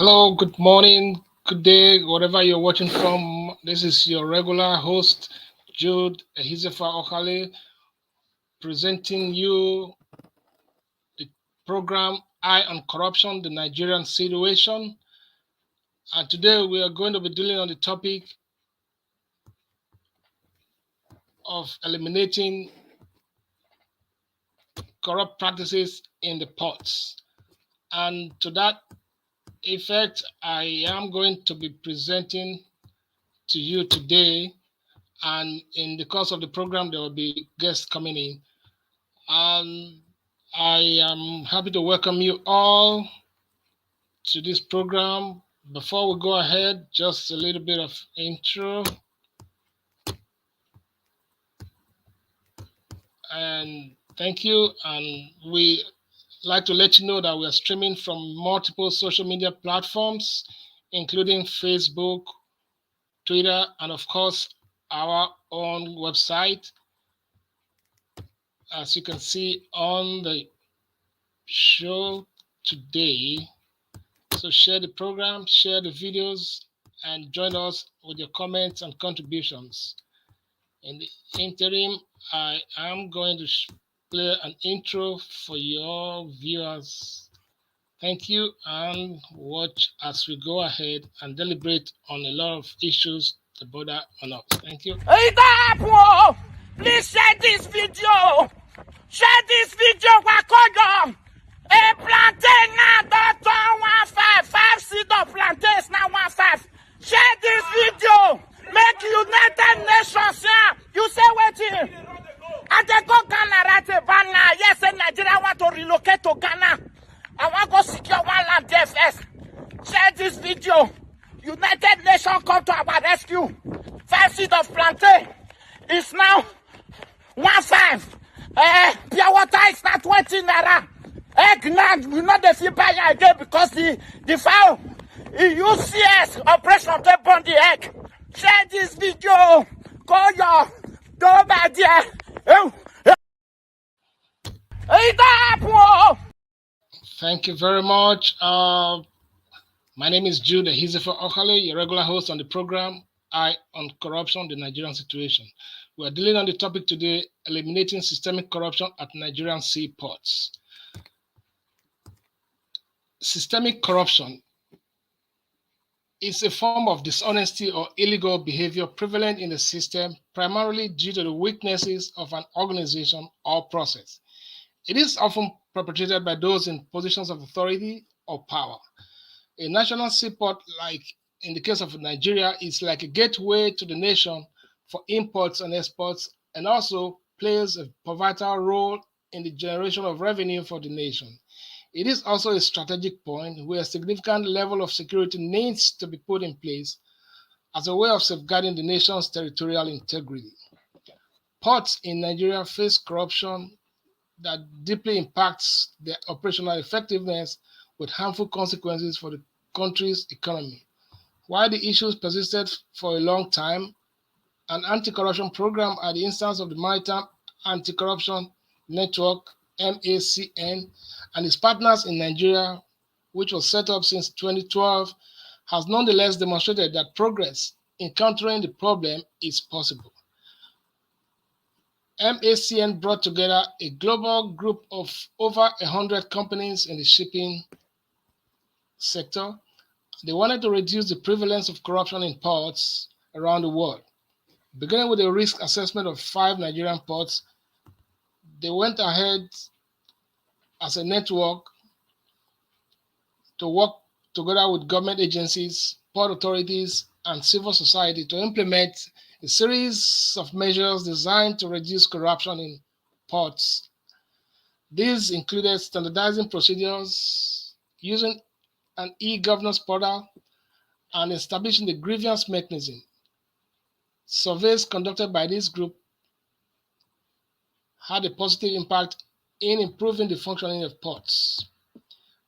Hello, good morning, good day, whatever you're watching from. This is your regular host, Jude Ehizefa Okale, presenting you the program Eye on Corruption, the Nigerian Situation. And today we are going to be dealing on the topic of eliminating corrupt practices in the ports. And to that effect, I am going to be presenting to you today. And in the course of the program, there will be guests coming in. I am happy to welcome you all to this program. Before we go ahead, just a little bit of intro. And thank you. And we like to let you know that we are streaming from multiple social media platforms, including Facebook, Twitter, and of course, our own website. As you can see on the show today. So share the program, share the videos, and join us with your comments and contributions. In the interim, I am going to play an intro for your viewers. Thank you, and watch as we go ahead and deliberate on a lot of issues that bother on us. Thank you. Please share this video. Share this video, Wakoyo. A plantain now, don't 1 seed of plantains now 1 5. Share this video. Make United Nations here. You say waiting. And they go Ghana right about now. Yes, and Nigeria want to relocate to Ghana. I want to go secure one land there first. Share this video. United Nations come to our rescue. 5 seed of plantain is now 1 5. Pure water is now 20 naira. Egg now we not the fee buy again because the fowl UCS operation to burn the egg. Share this video. Call your door by there. Thank you very much. My name is Jude Ehizefa Okale, your regular host on the program Eye on Corruption, the Nigerian Situation. We are dealing on the topic today, eliminating systemic corruption at Nigerian seaports. Systemic corruption is a form of dishonesty or illegal behavior prevalent in the system, primarily due to the weaknesses of an organization or process. It is often perpetrated by those in positions of authority or power. A national seaport, like in the case of Nigeria, is like a gateway to the nation for imports and exports, and also plays a pivotal role in the generation of revenue for the nation. It is also a strategic point where a significant level of security needs to be put in place as a way of safeguarding the nation's territorial integrity. Ports in Nigeria face corruption that deeply impacts their operational effectiveness with harmful consequences for the country's economy. While the issues persisted for a long time, an anti-corruption program at the instance of the Maritime Anti-Corruption Network, MACN, and its partners in Nigeria, which was set up since 2012, has nonetheless demonstrated that progress in countering the problem is possible. MACN brought together a global group of over 100 companies in the shipping sector. They wanted to reduce the prevalence of corruption in ports around the world. Beginning with a risk assessment of 5 Nigerian ports, they went ahead as a network to work together with government agencies, port authorities, and civil society to implement a series of measures designed to reduce corruption in ports. These included standardizing procedures, using an e-governance portal, and establishing the grievance mechanism. Surveys conducted by this group had a positive impact in improving the functioning of ports.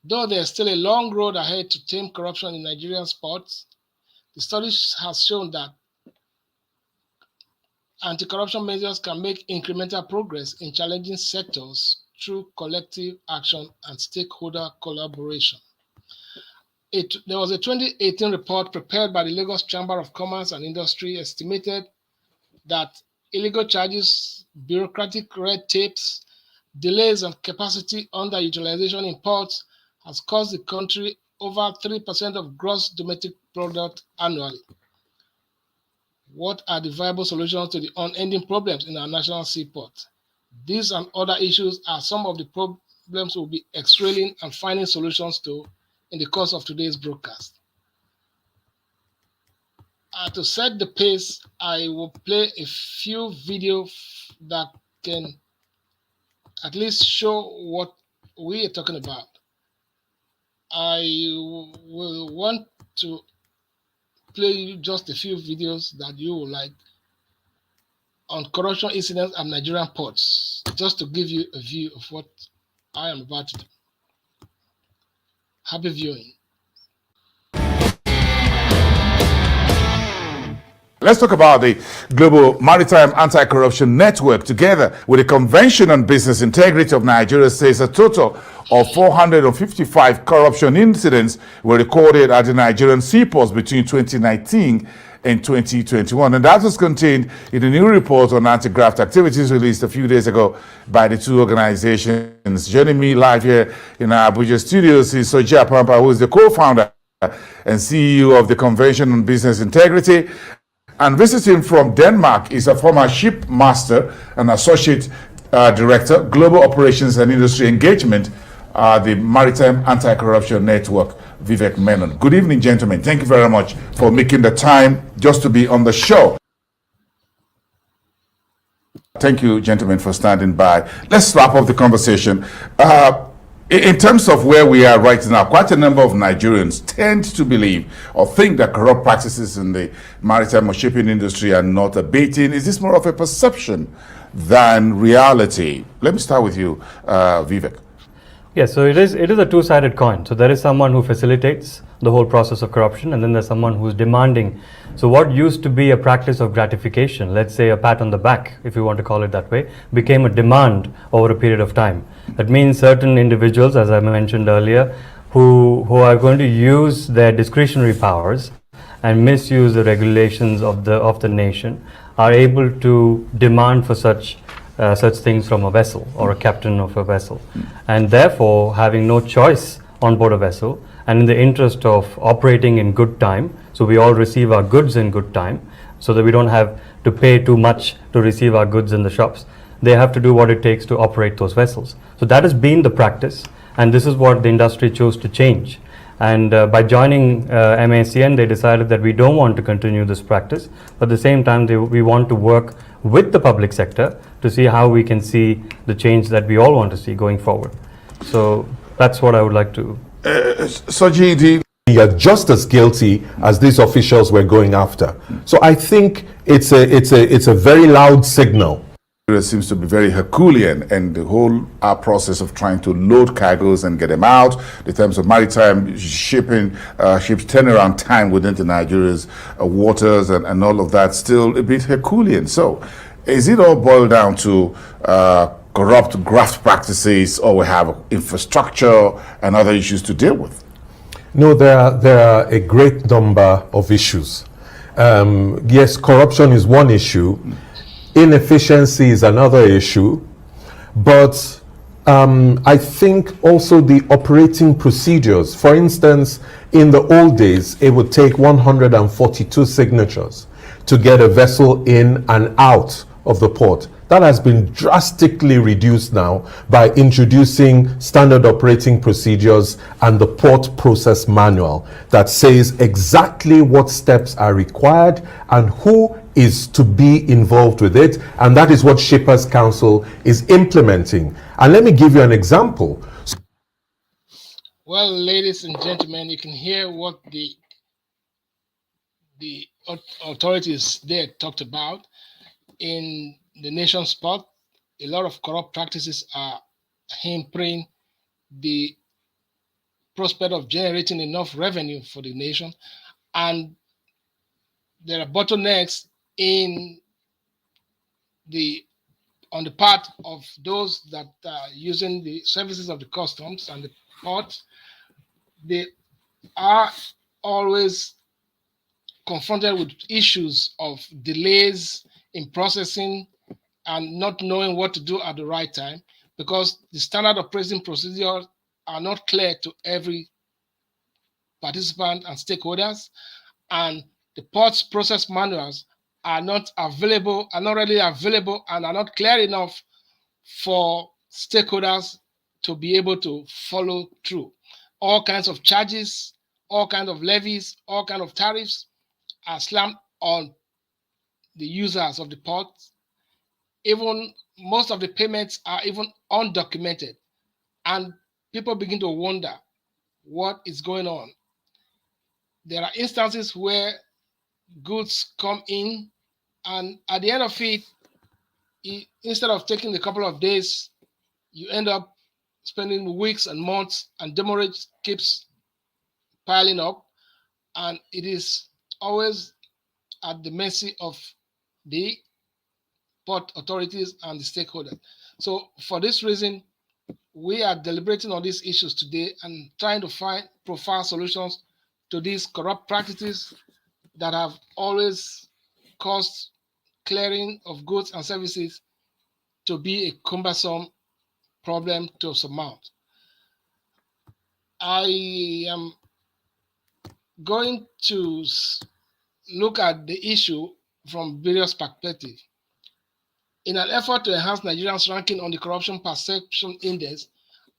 Though there is still a long road ahead to tame corruption in Nigerian ports, the study has shown that anti-corruption measures can make incremental progress in challenging sectors through collective action and stakeholder collaboration. There was a 2018 report prepared by the Lagos Chamber of Commerce and Industry estimated that illegal charges, bureaucratic red tapes, delays, and capacity underutilization in ports has cost the country over 3% of gross domestic product annually. What are the viable solutions to the unending problems in our national seaport? These and other issues are some of the problems we'll be extracting and finding solutions to in the course of today's broadcast. To set the pace, I will play a few videos that can at least show what we are talking about. I will want to play you just a few videos that you will like on corruption incidents at Nigerian ports, just to give you a view of what I am about to do. Happy viewing. Let's talk about the Global Maritime Anti-Corruption Network. Together with the Convention on Business Integrity of Nigeria, says a total of 455 corruption incidents were recorded at the Nigerian seaports between 2019 and 2021. And that was contained in the new report on anti-graft activities released a few days ago by the two organizations. Joining me live here in our Abuja studios is Soji Apampa, who is the co-founder and CEO of the Convention on Business Integrity. And visiting from Denmark is a former ship master and associate director, Global Operations and Industry Engagement, the Maritime Anti-Corruption Network, Vivek Menon. Good evening, gentlemen. Thank you very much for making the time just to be on the show. Thank you, gentlemen, for standing by. Let's wrap up the conversation. In terms of where we are right now, quite a number of Nigerians tend to believe or think that corrupt practices in the maritime or shipping industry are not abating. Is this more of a perception than reality? Let me start with you, Vivek. Yes, so it is a two-sided coin. So there is someone who facilitates the whole process of corruption, and then there's someone who's demanding. So what used to be a practice of gratification, let's say a pat on the back, if you want to call it that way, became a demand over a period of time. That means certain individuals, as I mentioned earlier, who are going to use their discretionary powers and misuse the regulations of the nation are able to demand for such things from a vessel or a captain of a vessel, and therefore having no choice on board a vessel, and in the interest of operating in good time, so we all receive our goods in good time, so that we don't have to pay too much to receive our goods in the shops, they have to do what it takes to operate those vessels. So that has been the practice, and this is what the industry chose to change. And by joining MACN, they decided that we don't want to continue this practice, but at the same time we want to work with the public sector to see how we can see the change that we all want to see going forward. So that's what I would like to. Soji, they are just as guilty as these officials were going after. So I think it's a very loud signal. It seems to be very Herculean, and the whole process of trying to load cargoes and get them out, in terms of maritime shipping, ships turnaround time within the Nigeria's waters and all of that, still a bit Herculean. So is it all boiled down to corrupt graft practices, or we have infrastructure and other issues to deal with? No, there are a great number of issues. Yes, corruption is one issue. Inefficiency is another issue, but I think also the operating procedures. For instance, in the old days, it would take 142 signatures to get a vessel in and out of the port. That has been drastically reduced now by introducing standard operating procedures and the port process manual that says exactly what steps are required and who is to be involved with it, and that is what Shippers Council is implementing. And let me give you an example. Well, ladies and gentlemen, you can hear what the authorities there talked about. In the nation's port, a lot of corrupt practices are hampering the prospect of generating enough revenue for the nation, and there are bottlenecks on the part of those that are using the services of the customs and the ports. The are always confronted with issues of delays in processing and not knowing what to do at the right time because the standard operating procedures are not clear to every participant and stakeholders, and the port's process manuals are not available, are not readily available, and are not clear enough for stakeholders to be able to follow through. All kinds of charges, all kinds of levies, all kinds of tariffs are slammed on the users of the port. Even most of the payments are even undocumented, and people begin to wonder what is going on. There are instances where goods come in, and at the end of it, instead of taking a couple of days, you end up spending weeks and months, and demurrage keeps piling up, and it is always at the mercy of the port authorities and the stakeholders. So for this reason, we are deliberating on these issues today and trying to find profound solutions to these corrupt practices that have always caused clearing of goods and services to be a cumbersome problem to surmount. I am going to look at the issue from various perspectives. In an effort to enhance Nigeria's ranking on the Corruption Perception Index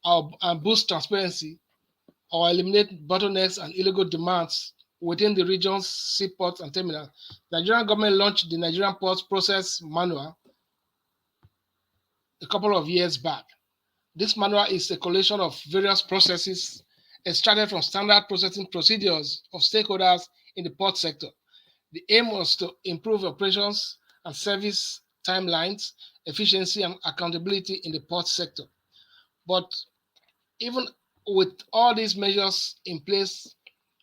and boost transparency or eliminate bottlenecks and illegal demands within the region's seaports and terminals, the Nigerian government launched the Nigerian Ports Process Manual a couple of years back. This manual is a collection of various processes extracted from standard processing procedures of stakeholders in the port sector. The aim was to improve operations and service timelines, efficiency, and accountability in the port sector. But even with all these measures in place,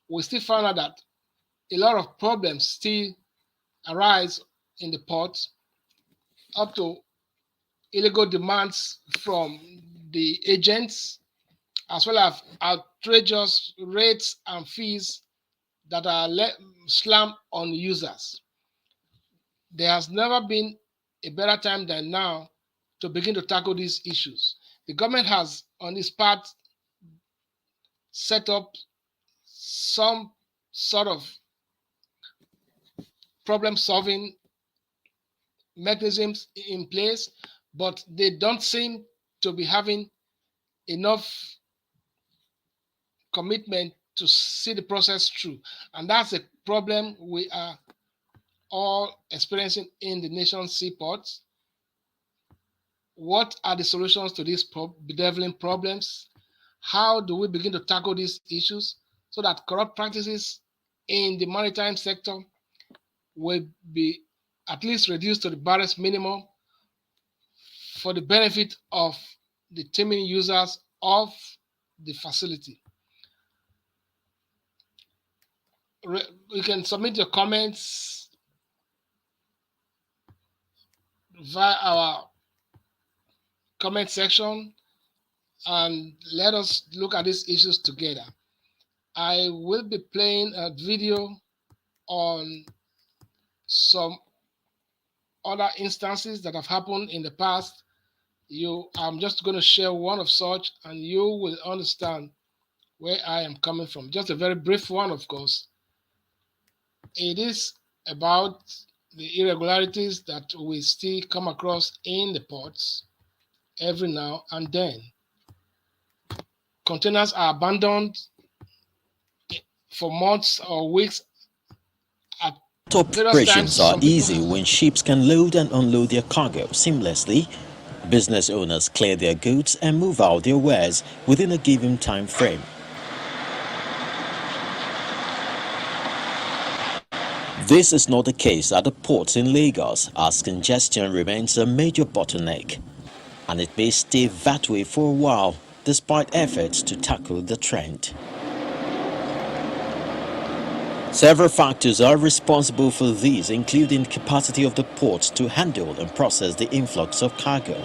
we still found out that a lot of problems still arise in the port, up to illegal demands from the agents, as well as outrageous rates and fees that are slammed on users. There has never been a better time than now to begin to tackle these issues. The government has, on its part, set up some sort of problem-solving mechanisms in place, but they don't seem to be having enough commitment to see the process through. And that's a problem we are all experiencing in the nation's seaports. What are the solutions to these bedeviling problems? How do we begin to tackle these issues so that corrupt practices in the maritime sector will be at least reduced to the barest minimum for the benefit of the teeming users of the facility? You can submit your comments via our comment section and let us look at these issues together. I will be playing a video on some other instances that have happened in the past. I'm just going to share one of such, and you will understand where I am coming from. Just a very brief one, of course. It is about the irregularities that we still come across in the ports every now and then. Containers are abandoned for months or weeks. Operations are easy when ships can load and unload their cargo seamlessly. Business owners clear their goods and move out their wares within a given time frame. This is not the case at the ports in Lagos, as congestion remains a major bottleneck, and it may stay that way for a while, despite efforts to tackle the trend. Several factors are responsible for this, including capacity of the ports to handle and process the influx of cargo.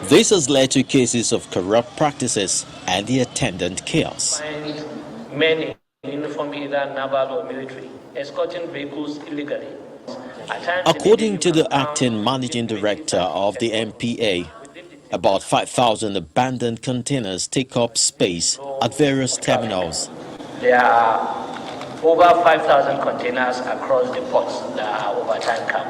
This has led to cases of corrupt practices and the attendant chaos. Find men in uniform, either naval or military, escorting vehicles illegally. According to the acting managing director of the MPA, about 5,000 abandoned containers take up space at various terminals. There are over 5,000 containers across the ports that are overtime cargo.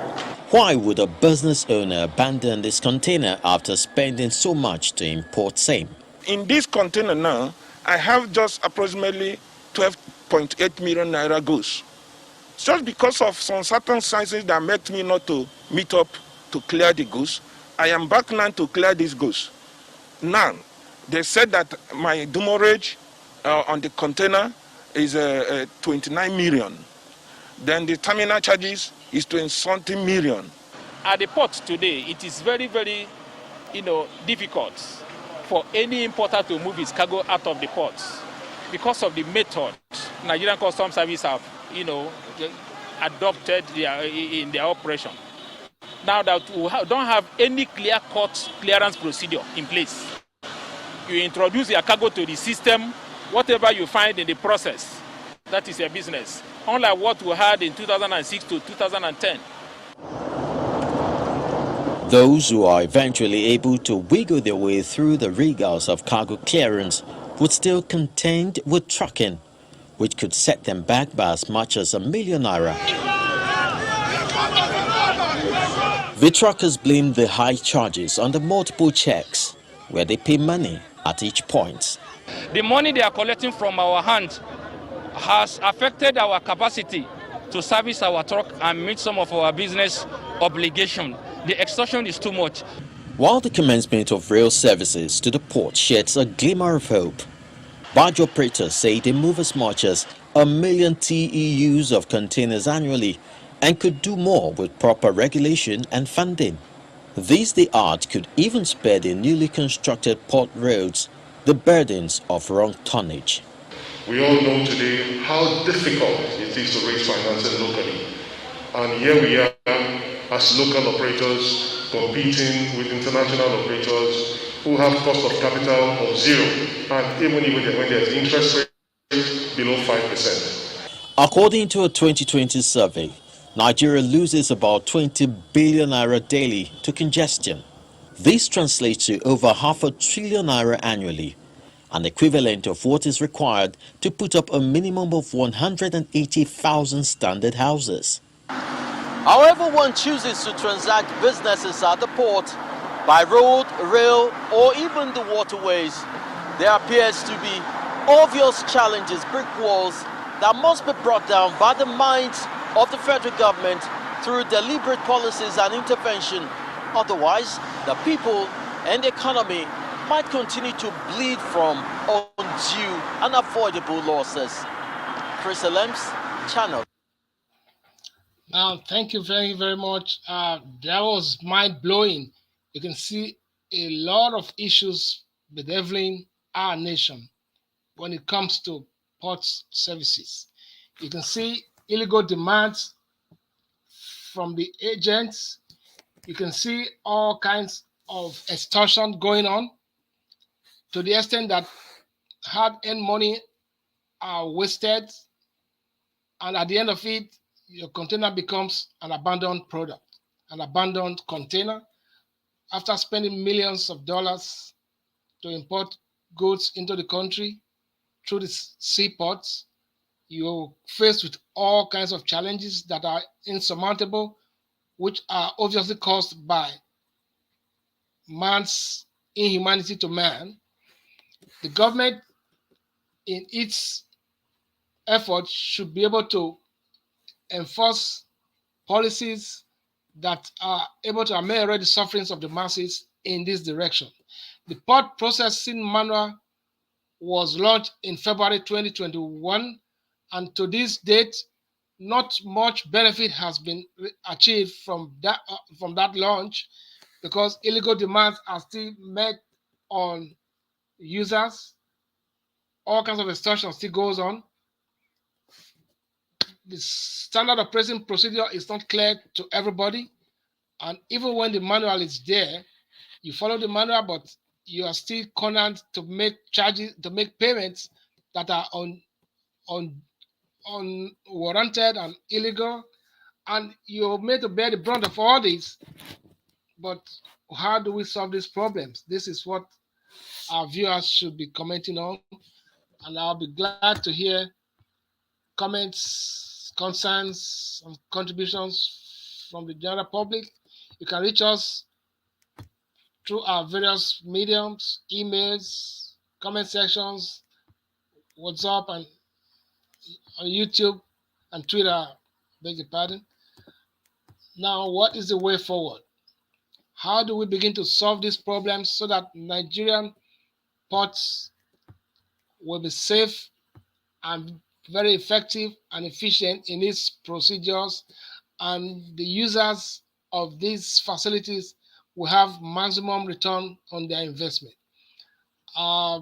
Why would a business owner abandon this container after spending so much to import same? In this container now, I have just approximately 12.8 million naira goods. Just because of some certain sizes that make me not to meet up to clear the goods, I am back now to clear these goods. Now, they said that my demurrage on the container is 29 million. Then the terminal charges is 20-something million. At the port today, it is very, very, difficult for any importer to move his cargo out of the port because of the method Nigerian Customs Service have, adopted in their operation. Now that we don't have any clear-cut clearance procedure in place, you introduce your cargo to the system, whatever you find in the process, that is your business. Unlike what we had in 2006 to 2010. Those who are eventually able to wiggle their way through the rigors of cargo clearance would still contend with trucking, which could set them back by as much as ₦1 million. The truckers blame the high charges on the multiple checks, where they pay money at each point. The money they are collecting from our hand has affected our capacity to service our truck and meet some of our business obligations. The extortion is too much. While the commencement of rail services to the port sheds a glimmer of hope, barge operators say they move as much as 1 million TEUs of containers annually and could do more with proper regulation and funding. This, they add, could even spare the newly constructed port roads the burdens of wrong tonnage. We all know today how difficult it is to raise financing locally. And here we are as local operators competing with international operators who have cost of capital of zero, and even when there's interest rate below 5%. According to a 2020 survey, Nigeria loses about 20 billion naira daily to congestion. This translates to over ₦500 billion annually, an equivalent of what is required to put up a minimum of 180,000 standard houses. However one chooses to transact businesses at the port, by road, rail, or even the waterways, there appears to be obvious challenges, brick walls, that must be brought down by the minds of the federal government through deliberate policies and intervention. Otherwise, the people and the economy might continue to bleed from undue and unavoidable losses. Chris Elems, Channel. Now, thank you very, very much. That was mind-blowing. You can see a lot of issues bedeviling our nation when it comes to port services. You can see illegal demands from the agents. You can see all kinds of extortion going on to the extent that hard-earned money are wasted, and at the end of it, your container becomes an abandoned product, an abandoned container. After spending millions of dollars to import goods into the country through the seaports, you're faced with all kinds of challenges that are insurmountable, which are obviously caused by man's inhumanity to man. The government, in its efforts, should be able to enforce policies that are able to ameliorate the sufferings of the masses in this direction. The port processing manual was launched in February 2021, and to this date, not much benefit has been achieved from that launch, because illegal demands are still met on users. All kinds of extortion still goes on. The standard operating procedure is not clear to everybody, and even when the manual is there, You follow the manual, but you are still cornered to make charges, to make payments that are on unwarranted and illegal, and you're made to bear the brunt of all this. But how do we solve these problems? This is what our viewers should be commenting on, and I'll be glad to hear comments, concerns, and contributions from the general public. You can reach us through our various mediums, emails, comment sections, WhatsApp, and on YouTube and Twitter. Beg your pardon. Now, what is the way forward? How do we begin to solve these problems so that Nigerian ports will be safe and very effective and efficient in its procedures, and the users of these facilities will have maximum return on their investment? Uh,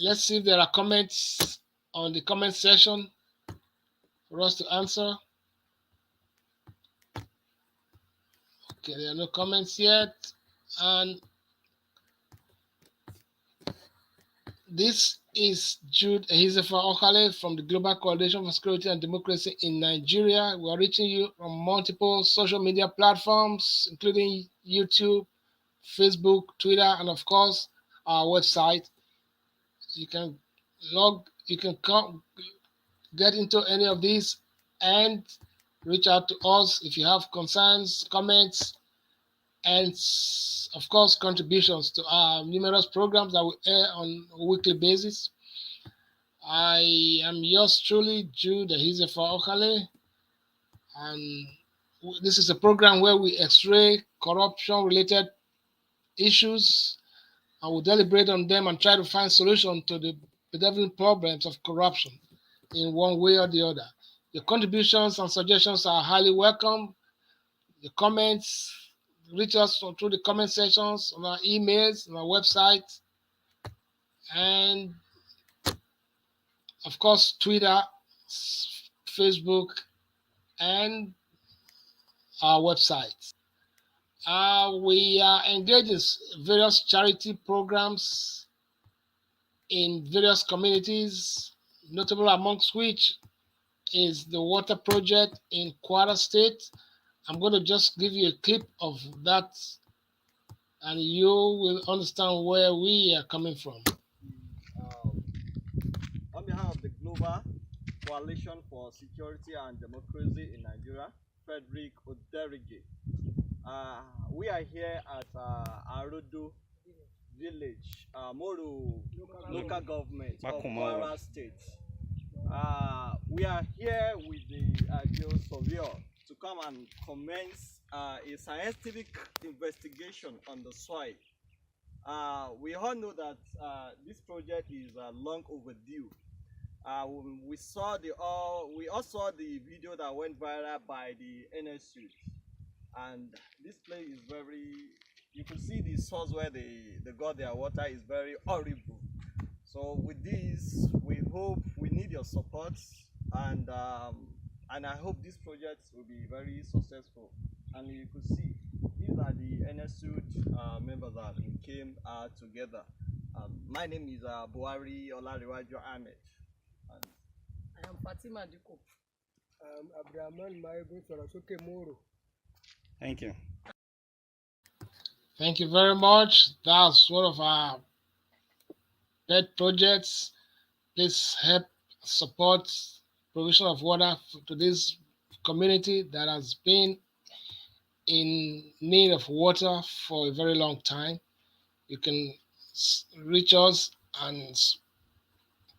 let's see if there are comments on the comment section for us to answer. Okay, there are no comments yet. And this is Jude Ehizefa Okale from the Global Coalition for Security and Democracy in Nigeria. We are reaching you from multiple social media platforms, including YouTube, Facebook, Twitter, and of course, our website. You can get into any of these and reach out to us if you have concerns, comments, and of course contributions to our numerous programs that we air on a weekly basis. I am yours truly, Jude Ehizefa Okale, and this is a program where we x-ray corruption-related issues, and we deliberate on them and try to find solutions to the bedeviling problems of corruption in one way or the other. Your contributions and suggestions are highly welcome. The comments, reach us through the comment sections on our emails, on our website, and of course, Twitter, Facebook, and our website. We are engaged in various charity programs in various communities, notable amongst which is the water project in Kwara State. I'm going to just give you a clip of that, and you will understand where we are coming from. On behalf of the Global Coalition for Security and Democracy in Nigeria, Frederick Oderige, we are here at Arodo Village, Moru local government of Kwara State. We are here with the geosurveyor to come and commence a scientific investigation on the soil. We all know that this project is long overdue. We all saw the video that went viral by the NSU, and this place is very. You can see the source where they got their water is very horrible. So with this, we need your support, and I hope this project will be very successful. And you could see these are the NSU members that we came together. My name is Buhari Olariwaju Ahmed. I am Fatima Diko. Abdurrahman Maibu Sorosuke Moro. Thank you. Thank you very much. That's one of our pet projects. Please help support provision of water to this community that has been in need of water for a very long time. You can reach us and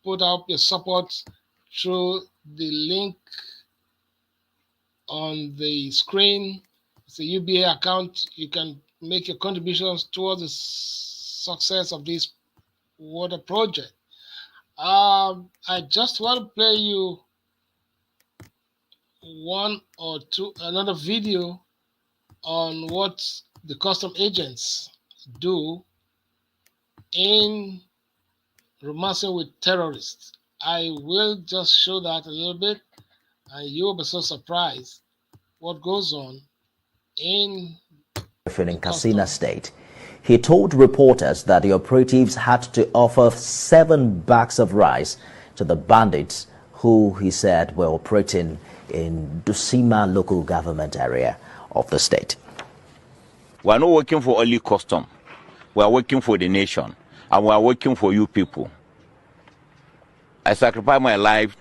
put up your support through the link on the screen. It's a UBA account. You can make your contributions towards the success of this water project. I just want to play you another video on what the custom agents do in romancing with terrorists. I will just show that a little bit, and you'll be so surprised what goes on in in Katsina State. He told reporters that the operatives had to offer 7 bags of rice to the bandits who, he said, were operating in Dusima local government area of the state. We are not working for only custom. We are working for the nation, and we are working for you people. I sacrificed my life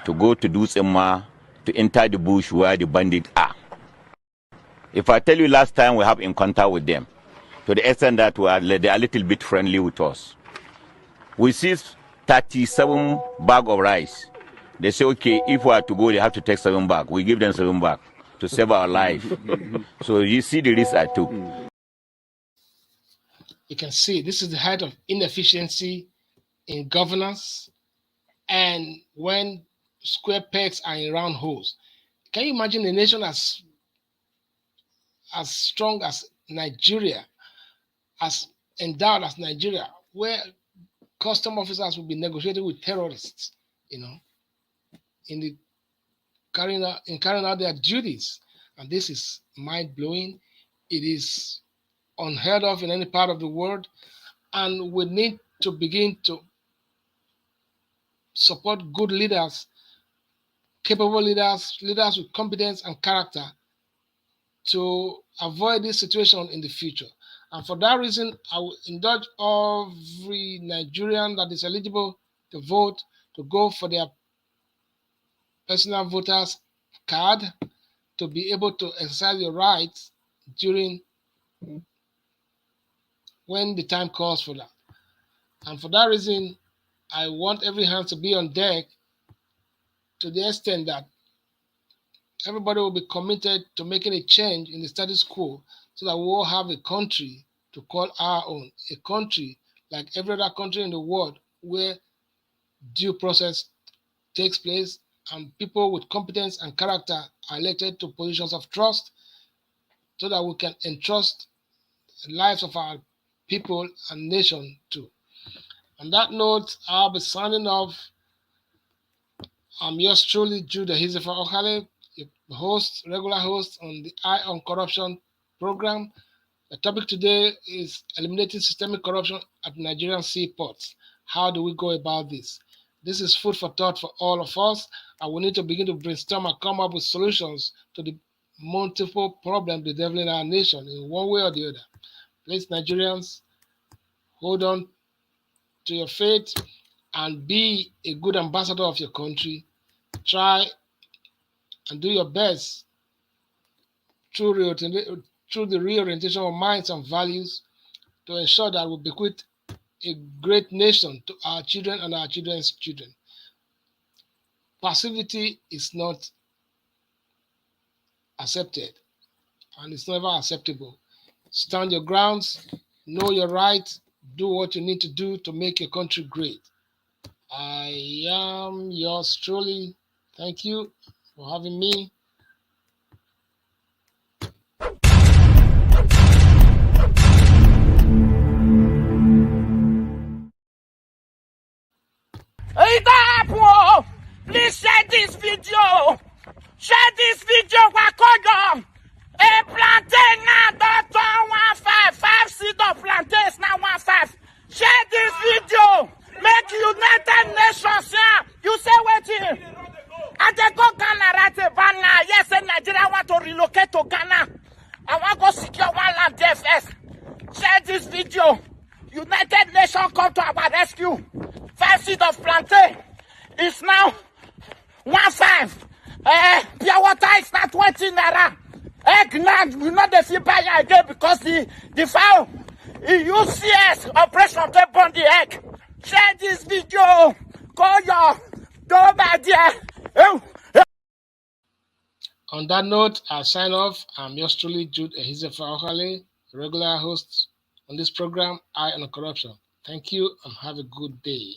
to go to Dusima, to enter the bush where the bandits are. If I tell you last time we have encounter with them, to the extent that they are a little bit friendly with us. We seized 37 bags of rice. They say, okay, if we are to go, they have to take 7 bags. We give them 7 bags to save our life. So you see the risk I took. You can see this is the height of inefficiency in governance, and when square pegs are in round holes. Can you imagine a nation as strong as Nigeria, as endowed as Nigeria, where custom officers will be negotiating with terrorists, in carrying out their duties? And this is mind-blowing. It is unheard of in any part of the world, and we need to begin to support good leaders, capable leaders with competence and character, to avoid this situation in the future. And for that reason, I will indulge every Nigerian that is eligible to vote to go for their personal voters card to be able to exercise your rights when the time calls for that. And for that reason, I want every hand to be on deck, to the extent that everybody will be committed to making a change in the status quo, so that we all have a country to call our own, a country like every other country in the world, where due process takes place and people with competence and character are elected to positions of trust, so that we can entrust the lives of our people and nation too. On that note, I'll be signing off. I'm yours truly, Jude Hizefa Okale, regular host on the Eye on Corruption program. The topic today is eliminating systemic corruption at Nigerian seaports. How do we go about this? This is food for thought for all of us, and we need to begin to brainstorm and come up with solutions to the multiple problems bedeviling our nation in one way or the other. Please, Nigerians, hold on to your faith and be a good ambassador of your country. Try and do your best through the reorientation of minds and values to ensure that we bequeath a great nation to our children and our children's children. Passivity is not accepted, and it's never acceptable. Stand your grounds, know your rights, do what you need to do to make your country great. I am yours truly. Thank you for having me. Please share this video. Share this video. Wakoyo. A plantain now. 15. 5 seed of plantains now 15. Share this video. Make United Nations here. You say waiting. I dey go Ghana right about now. Yes, Nigeria want to relocate to Ghana. I want to go secure one land there first. Share this video. United Nations come to our rescue. 5 seed of plantain is now 15. Pure water is now 20 naira. Egg now we not the fee buy again because the fowl use CS operation to burn the egg. Share this video. Call your door by there. On that note, I'll sign off. I'm yours truly, Jude Ehizefa Okale, regular host on this program, Eye on Corruption. Thank you and have a good day.